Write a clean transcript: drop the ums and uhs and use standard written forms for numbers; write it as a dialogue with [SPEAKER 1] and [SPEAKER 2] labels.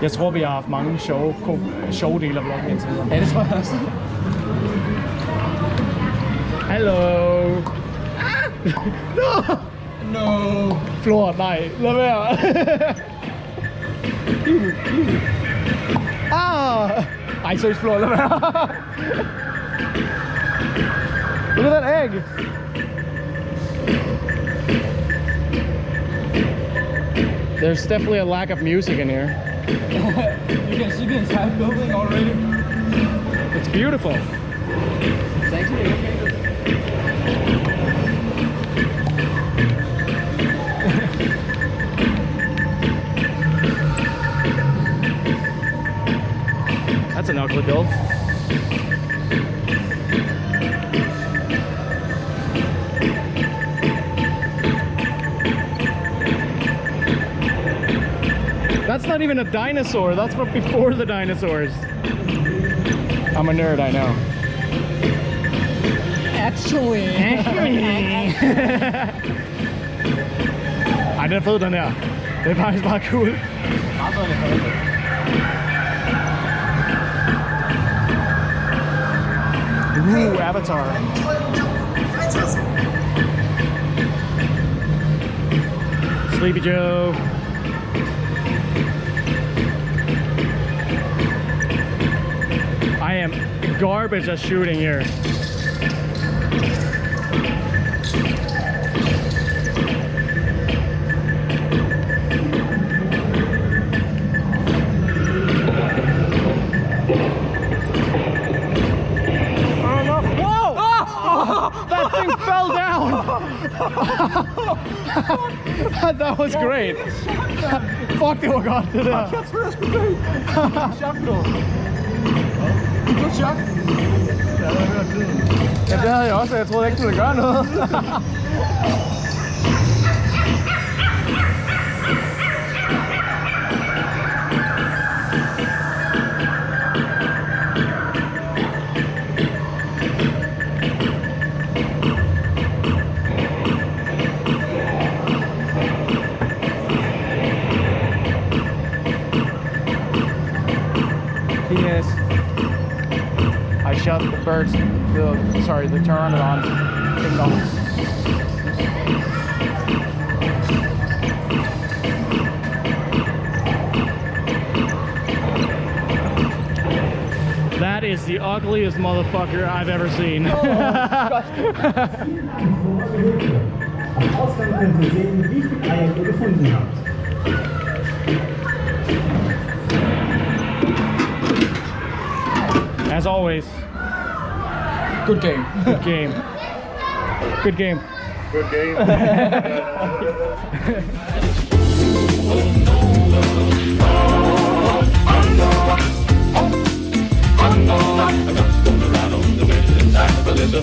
[SPEAKER 1] Jeg tror, vi har haft mange sjove dele af vloggen indtil videre.
[SPEAKER 2] Ja, det tror jeg også.
[SPEAKER 1] Hallo!
[SPEAKER 2] No!
[SPEAKER 1] Flor, nej, lad være! Ej, seriøst, Flor, lad være! Look at that egg! There's definitely a lack of music in here.
[SPEAKER 2] You can see the entire building already.
[SPEAKER 1] It's beautiful.
[SPEAKER 2] It's actually okay.
[SPEAKER 1] That's an ugly build. That's not even a dinosaur. That's from before the dinosaurs. I'm a nerd, I know.
[SPEAKER 2] Actually.
[SPEAKER 1] Ej, den er fed, den her. Det er faktisk bare cool. Avatar. Sleepy Joe. I am garbage at shooting here. That thing fell down! That was great! Fuck, det var godt det der!
[SPEAKER 2] Jeg tror jeg skulle dø! Chok nu! Du er chok? Ja, det har hørt lyden.
[SPEAKER 1] Ja, det havde jeg også, jeg troede ikke, du ville gøre noget. Yes. I shut the birds, the pteranodons. Ding dong. That is the ugliest motherfucker I've ever seen.
[SPEAKER 3] Am Ausgang könnt ihr sehen, wie viele Eier ihr gefunden habt.
[SPEAKER 1] As always,
[SPEAKER 2] Good game.
[SPEAKER 1] good game. Good game.
[SPEAKER 4] Good game.
[SPEAKER 5] I'm gonna rattle the wind inside, but there's a